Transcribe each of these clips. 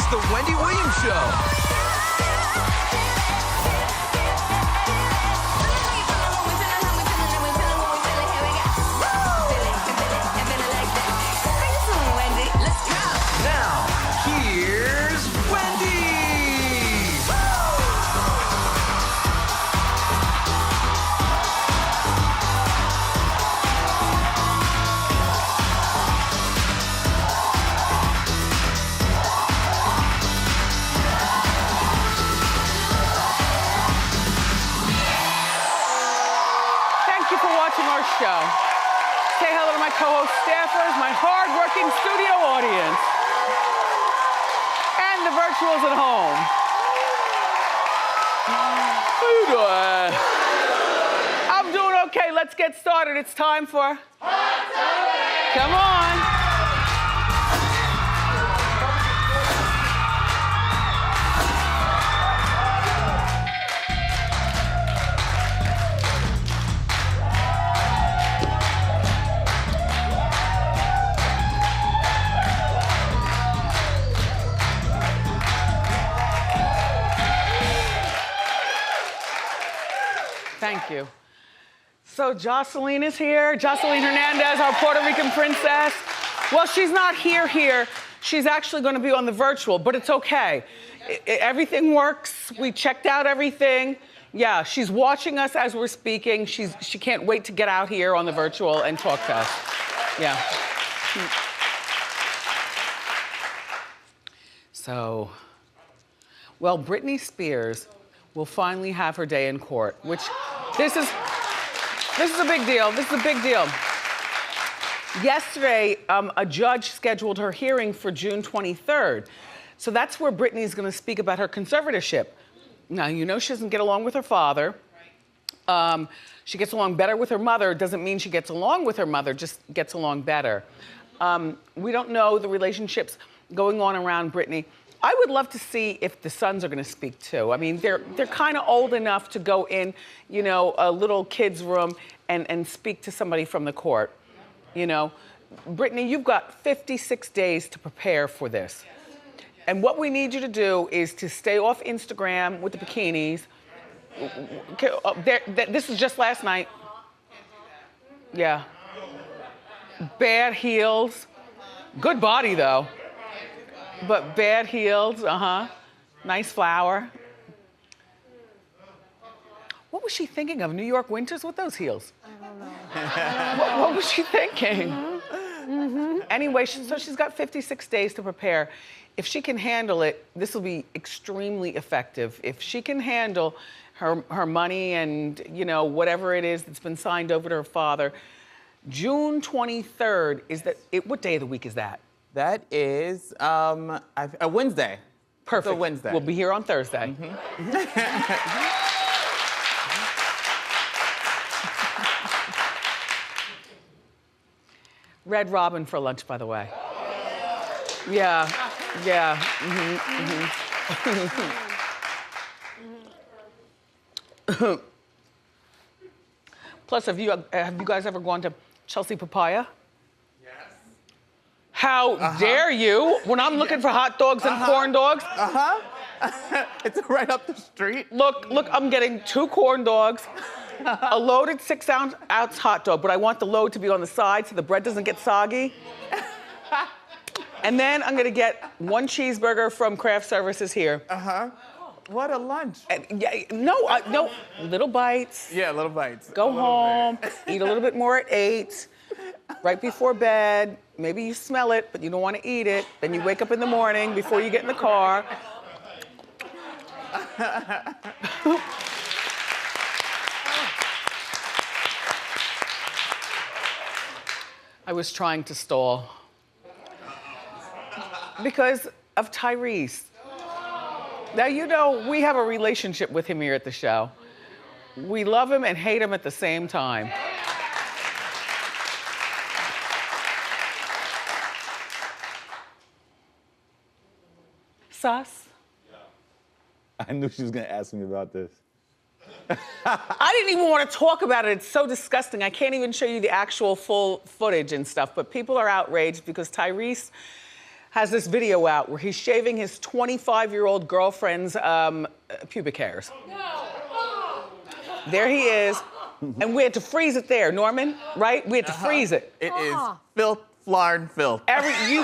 The Wendy Williams Show. Now, here's Wendy. Thank you for watching our show. Say hello to my co-host staffers, my hard-working studio audience, and the virtuals at home. How you doing? I'm doing okay. Let's get started. It's time for Hot Topics. Come on. Thank you. So Jocelyn is here. Jocelyn Hernandez, our Puerto Rican princess. Well, she's not here. She's actually going to be on the virtual, but it's okay. Everything works. We checked out everything. Yeah, she's watching us as we're speaking. She can't wait to get out here on the virtual and talk to us. Yeah. So, well, Britney Spears will finally have her day in court, which this is a big deal. This is a big deal. Yesterday, a judge scheduled her hearing for June 23rd. So that's where Britney's gonna speak about her conservatorship. Now, you know she doesn't get along with her father. She gets along better with her mother. Doesn't mean she gets along with her mother, just gets along better. We don't know the relationships going on around Britney. I would love to see if the sons are gonna speak too. I mean, they're kind of old enough to go in, you know, a little kid's room and speak to somebody from the court, you know. Britney, you've got 56 days to prepare for this. And what we need you to do is to stay off Instagram with the bikinis. This is just last night. Yeah. Bad heels. Good body though. But bad heels, nice flower. What was she thinking of? New York winters with those heels? I don't know. What was she thinking? Anyway, so she's got 56 days to prepare. If she can handle it, this will be extremely effective. If she can handle her money and, you know, whatever it is that's been signed over to her father, June 23rd is what day of the week is that? That is a Wednesday. Perfect. It's a Wednesday. We'll be here on Thursday. Red Robin for lunch, by the way. Yeah. Plus, have you guys ever gone to Chelsea Papaya? How dare you? When I'm looking for hot dogs and corn dogs. It's right up the street. Look, I'm getting 2 corn dogs, a loaded 6-ounce hot dog, but I want the load to be on the side so the bread doesn't get soggy. And then I'm gonna get 1 cheeseburger from Craft Services here. What a lunch. No, little bites. Yeah, little bites. Go home, eat a little bit more at 8, right before bed. Maybe you smell it, but you don't want to eat it. Then you wake up in the morning before you get in the car. I was trying to stall. Because of Tyrese. Now, you know, we have a relationship with him here at the show. We love him and hate him at the same time. Sus? I knew she was gonna ask me about this. I didn't even want to talk about it. It's so disgusting. I can't even show you the actual full footage and stuff, but people are outraged because Tyrese has this video out where he's shaving his 25-year-old girlfriend's pubic hairs. There he is. And we had to freeze it there, Norman, right? We had to freeze it. It is filth, lard, filth. You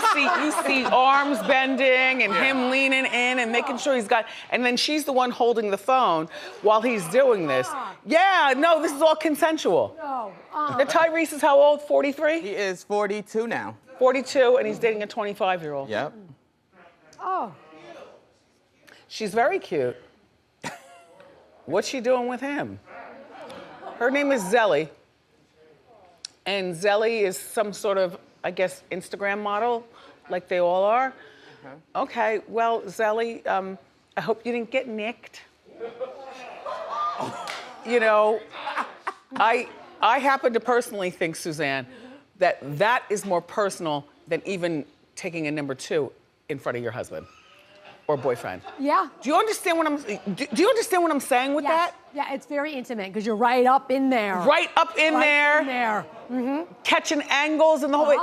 see arms bending and him leaning in and making sure he's got, and then she's the one holding the phone while he's doing this. Yeah, no, this is all consensual. No. The Tyrese is how old, 43? He is 42 now. 42, and he's dating a 25-year-old. Yep. Oh. She's very cute. What's she doing with him? Her name is Zelly. And Zelly is some sort of, I guess, Instagram model, like they all are. Okay, well, Zelly, I hope you didn't get nicked. You know, I happen to personally think, Suzanne, that is more personal than even taking a number 2 in front of your husband or boyfriend. Yeah. Do you understand what I'm saying with that? Yeah, it's very intimate because you're right up in there. Right up in there. In there. Catching angles and the whole way.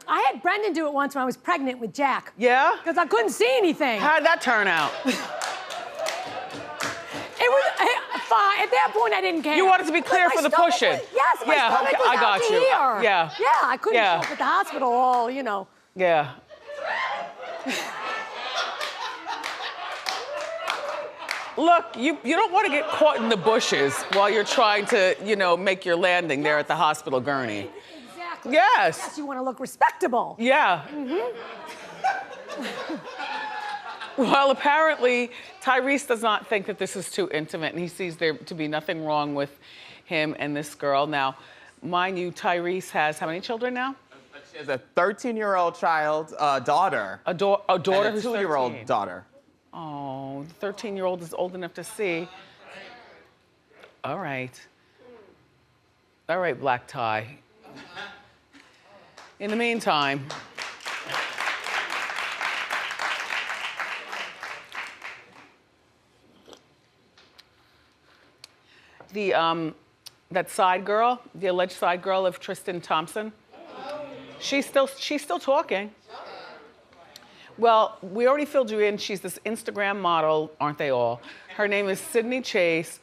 I had Brendan do it once when I was pregnant with Jack. Yeah? Because I couldn't see anything. How'd that turn out? It was fine. At that point, I didn't care. You wanted to be clear But for my the stomach pushing. Yes, my stomach was I out got to you. here. Yeah. Yeah, I couldn't show up at the hospital all, you know. Yeah. Look, you don't want to get caught in the bushes while you're trying to, you know, make your landing there at the hospital gurney. Exactly. Yes. Yes, you want to look respectable. Yeah. Well, apparently, Tyrese does not think that this is too intimate, and he sees there to be nothing wrong with him and this girl. Now, mind you, Tyrese has how many children now? She has a 13-year-old child, daughter. A daughter and a who's 2-year-old 13. daughter. Oh, the 13-year-old is old enough to see. All right. All right, black tie. In the meantime, that side girl, the alleged side girl of Tristan Thompson, she's still talking. Well, we already filled you in. She's this Instagram model, aren't they all? Her name is Sydney Chase,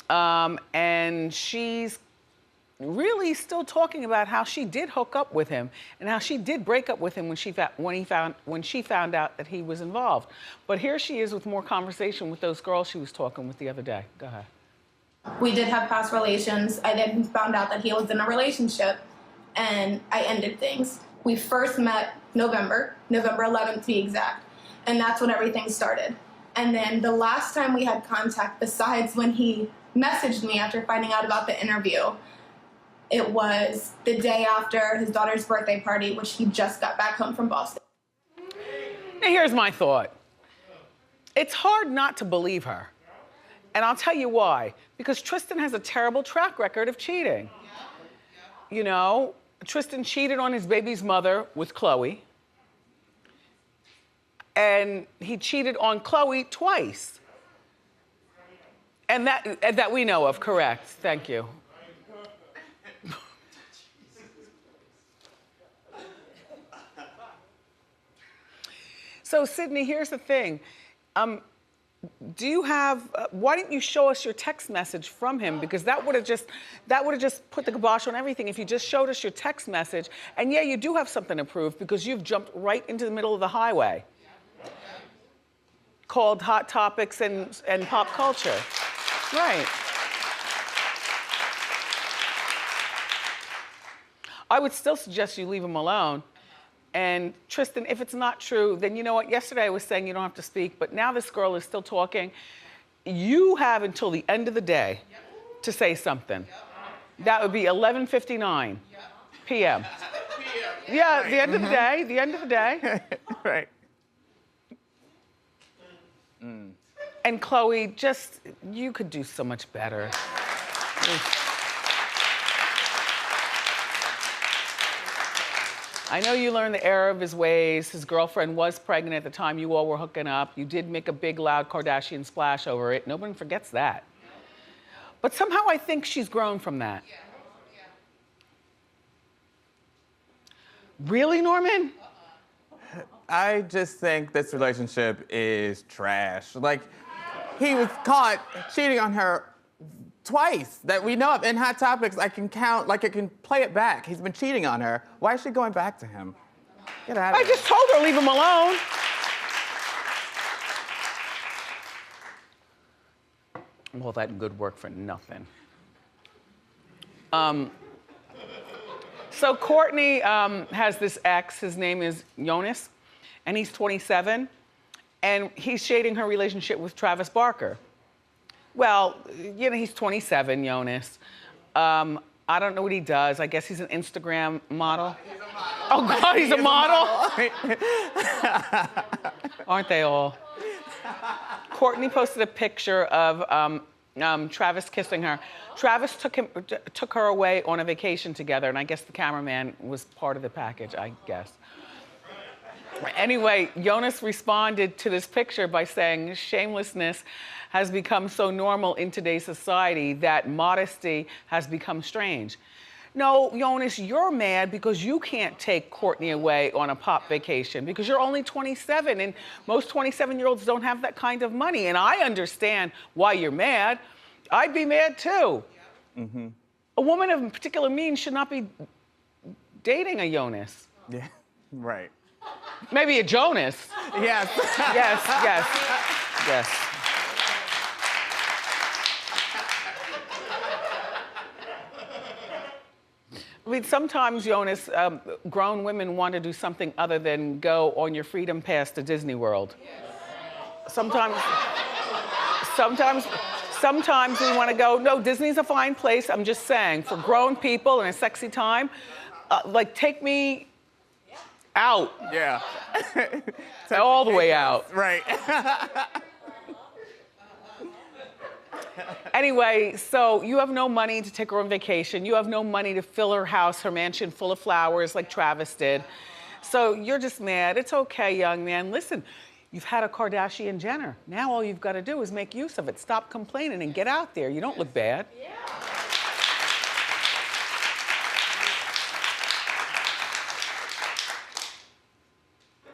and she's really still talking about how she did hook up with him and how she did break up with him when she found out that he was involved. But here she is with more conversation with those girls she was talking with the other day. Go ahead. We did have past relations. I then found out that he was in a relationship, and I ended things. We first met November 11th to be exact, and that's when everything started. And then the last time we had contact, besides when he messaged me after finding out about the interview, it was the day after his daughter's birthday party, which he just got back home from Boston. Now here's my thought. It's hard not to believe her. And I'll tell you why. Because Tristan has a terrible track record of cheating. You know, Tristan cheated on his baby's mother with Chloe. And he cheated on Chloe twice. And that we know of, correct. Thank you. So Sydney, here's the thing. Do you have, why didn't you show us your text message from him? Because that would have just put the kibosh on everything if you just showed us your text message. And yeah, you do have something to prove because you've jumped right into the middle of the highway called Hot Topics and Pop Culture. Right. I would still suggest you leave him alone. And Tristan, if it's not true, then you know what? Yesterday I was saying you don't have to speak, but now this girl is still talking. You have until the end of the day to say something. That would be 11:59 p.m. Yeah, the end of the day, the end of the day. Right. And Chloe, just, you could do so much better. I know you learned the error of his ways. His girlfriend was pregnant at the time you all were hooking up. You did make a big, loud Kardashian splash over it. Nobody forgets that. But somehow I think she's grown from that. Really, Norman? I just think this relationship is trash. Like, he was caught cheating on her twice that we know of. In Hot Topics, I can count, like, I can play it back. He's been cheating on her. Why is she going back to him? Get out of I here. just told her, leave him alone. All that good work for nothing. So Kourtney has this ex, his name is Younes, and he's 27, and he's shading her relationship with Travis Barker. Well, you know, he's 27, Younes. I don't know what he does. I guess he's an Instagram model. He's a model. Oh God, he's a model? Aren't they all? Kourtney posted a picture of Travis kissing her. Travis took her away on a vacation together, and I guess the cameraman was part of the package, I guess. Anyway, Younes responded to this picture by saying, shamelessness has become so normal in today's society that modesty has become strange. No, Younes, you're mad because you can't take Kourtney away on a pop vacation because you're only 27 and most 27-year-olds don't have that kind of money. And I understand why you're mad. I'd be mad too. Mm-hmm. A woman of particular means should not be dating a Younes. Yeah, right. Maybe a Jonas. Yes. Yes, yes, yes. I mean, sometimes, Younes, grown women want to do something other than go on your freedom pass to Disney World. Sometimes we want to go, no, Disney's a fine place. I'm just saying, for grown people in a sexy time, like, take me out. Yeah. All the way out. Right. Anyway, so you have no money to take her on vacation. You have no money to fill her house, her mansion full of flowers like Travis did. So you're just mad. It's okay, young man. Listen, you've had a Kardashian Jenner. Now all you've got to do is make use of it. Stop complaining and get out there. You don't look bad. Yeah.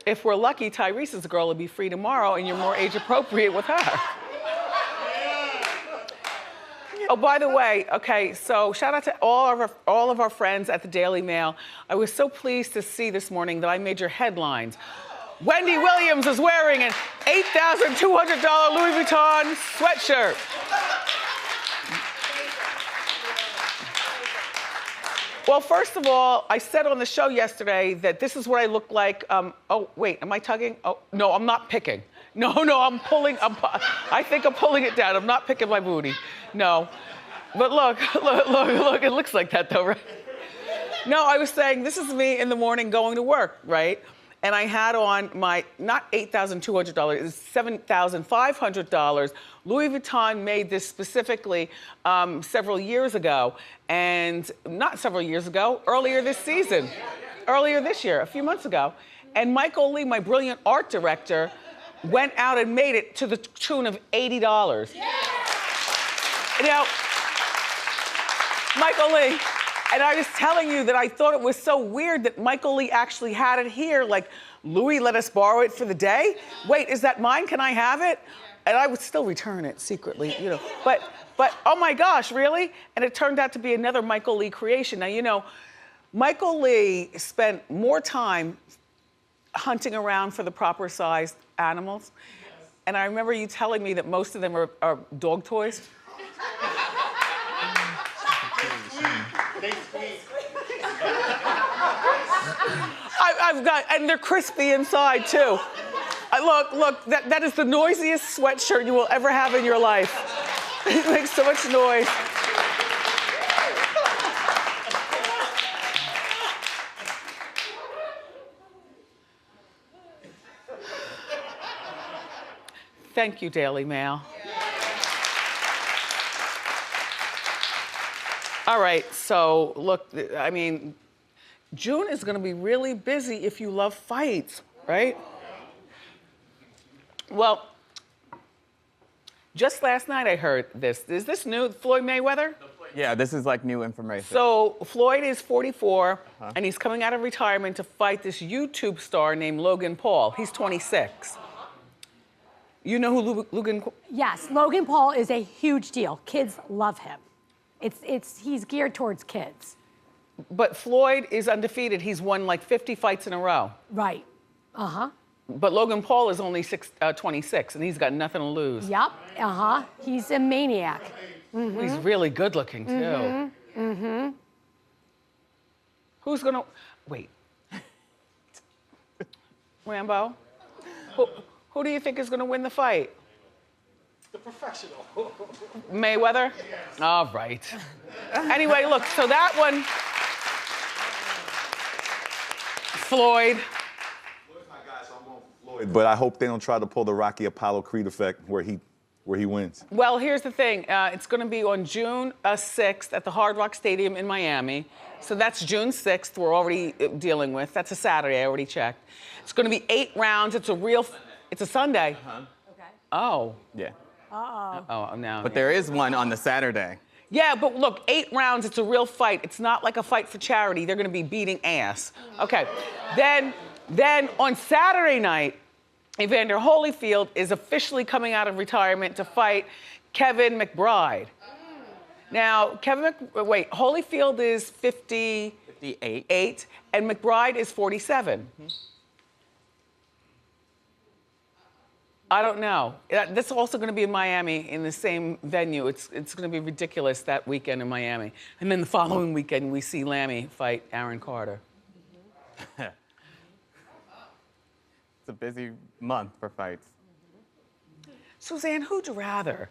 If we're lucky, Tyrese's girl will be free tomorrow and you're more age appropriate with her. Oh, by the way, okay, so shout out to all of our friends at the Daily Mail. I was so pleased to see this morning that I made your headlines. Wendy Williams is wearing an $8,200 Louis Vuitton sweatshirt. Well, first of all, I said on the show yesterday that this is what I look like. Oh, wait, am I tugging? Oh, no, I'm not picking. No, I'm pulling, I think I'm pulling it down. I'm not picking my booty. No. But look, it looks like that though, right? No, I was saying, this is me in the morning going to work, right? And I had on my, not $8,200, it's $7,500. Louis Vuitton made this specifically several years ago. And not several years ago, earlier this season. Earlier this year, a few months ago. And Michael Lee, my brilliant art director, went out and made it to the tune of $80. Yeah. Now, Michael Lee, and I was telling you that I thought it was so weird that Michael Lee actually had it here, like, Louis let us borrow it for the day? Wait, is that mine? Can I have it? And I would still return it secretly, you know. But oh my gosh, really? And it turned out to be another Michael Lee creation. Now, you know, Michael Lee spent more time hunting around for the proper sized animals. And I remember you telling me that most of them are dog toys. I've got, and they're crispy inside too. Look, that is the noisiest sweatshirt you will ever have in your life. It makes so much noise. Thank you, Daily Mail. All right, so look, I mean, June is gonna be really busy if you love fights, right? Well, just last night I heard this. Is this new, Floyd Mayweather? Yeah, this is like new information. So Floyd is 44, and he's coming out of retirement to fight this YouTube star named Logan Paul. He's 26. You know who Logan? Yes, Logan Paul is a huge deal. Kids love him. He's geared towards kids. But Floyd is undefeated. He's won like 50 fights in a row. Right. Uh-huh. But Logan Paul is only 26, and he's got nothing to lose. Yep. Uh-huh. He's a maniac. Mm-hmm. He's really good looking, too. Mm-hmm. Mm-hmm. Who's gonna... Wait. Rambo? Who do you think is gonna win the fight? The professional. Mayweather? All right. Anyway, look, so that one... Floyd. But I hope they don't try to pull the Rocky Apollo Creed effect where he wins. Well, here's the thing. It's going to be on June 6th at the Hard Rock Stadium in Miami. So that's June 6th we're already dealing with. That's a Saturday, I already checked. It's going to be 8 rounds. It's a Sunday. Okay. Oh. Yeah. Oh, no. But there is one on the Saturday. Yeah, but look, 8 rounds, it's a real fight. It's not like a fight for charity. They're going to be beating ass. Okay. Then on Saturday night, Evander Holyfield is officially coming out of retirement to fight Kevin McBride. Now, Holyfield is 58, and McBride is 47. I don't know. That's also going to be in Miami in the same venue. It's going to be ridiculous that weekend in Miami. And then the following weekend, we see Lammy fight Aaron Carter. It's a busy month for fights. Suzanne, who'd you rather?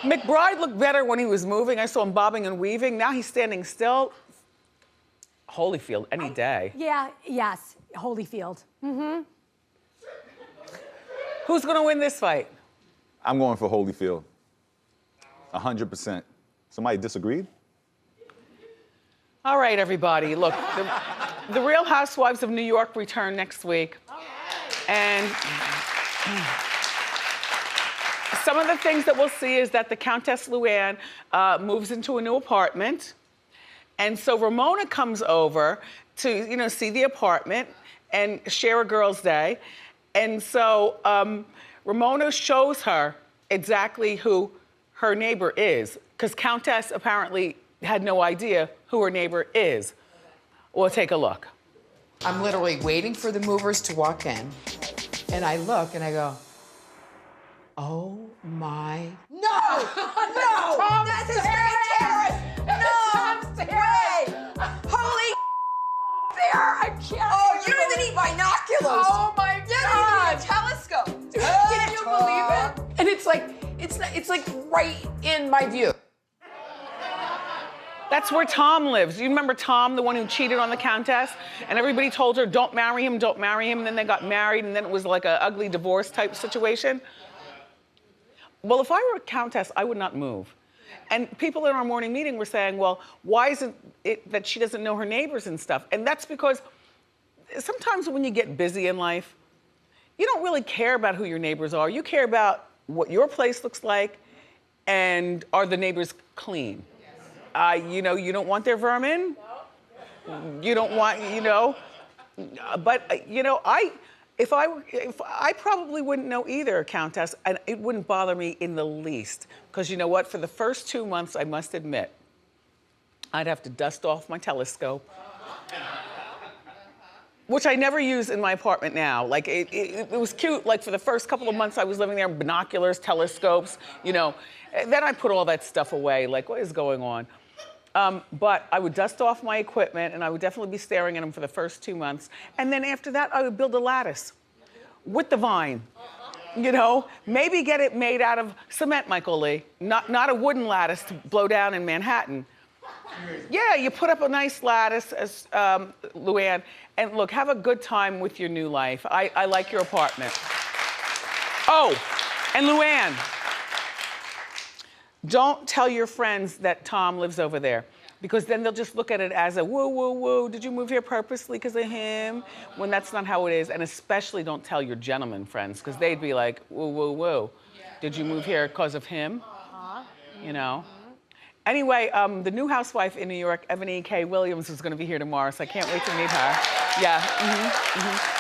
McBride looked better when he was moving. I saw him bobbing and weaving. Now he's standing still. Holyfield, any day. Yes, Holyfield. Mm-hmm. Who's gonna win this fight? I'm going for Holyfield. 100%. Somebody disagreed? All right, everybody, look, the Real Housewives of New York return next week. And some of the things that we'll see is that the Countess Luann moves into a new apartment. And so Ramona comes over to, see the apartment and share a girls' day. And so Ramona shows her exactly who her neighbor is, because Countess apparently had no idea who her neighbor is. We'll take a look. I'm literally waiting for the movers to walk in, and I look and I go, oh my. No! No! Tom, this is Karen! No! Way! Holy there! I can't. Oh, you don't even need binoculars. Oh my God! You don't need a telescope. Dude, can you believe it? And it's like right in my view. That's where Tom lives. You remember Tom, the one who cheated on the Countess? And everybody told her, don't marry him, don't marry him. And then they got married, and then it was like an ugly divorce type situation. Well, if I were a Countess, I would not move. And people in our morning meeting were saying, well, why isn't it that she doesn't know her neighbors and stuff? And that's because sometimes when you get busy in life, you don't really care about who your neighbors are. You care about what your place looks like and are the neighbors clean. You don't want their vermin. You don't want, but I probably wouldn't know either, Countess, and it wouldn't bother me in the least. Because you know what? For the first 2 months, I must admit, I'd have to dust off my telescope, which I never use in my apartment now. Like, it was cute. Like, for the first couple of months I was living there, binoculars, telescopes, Then I put all that stuff away. Like, what is going on? But I would dust off my equipment, and I would definitely be staring at them for the first 2 months. And then after that, I would build a lattice with the vine. Maybe get it made out of cement, Michael Lee. Not a wooden lattice to blow down in Manhattan. Yeah, you put up a nice lattice, Luann, and look, have a good time with your new life. I like your apartment. Oh, and Luann, don't tell your friends that Tom lives over there, because then they'll just look at it as a woo, woo, woo. Did you move here purposely because of him? When that's not how it is. And especially don't tell your gentleman friends, because they'd be like, woo, woo, woo. Did you move here because of him? Anyway, the new housewife in New York, Ebony K. Williams, is gonna be here tomorrow, so I can't wait to meet her. Yeah.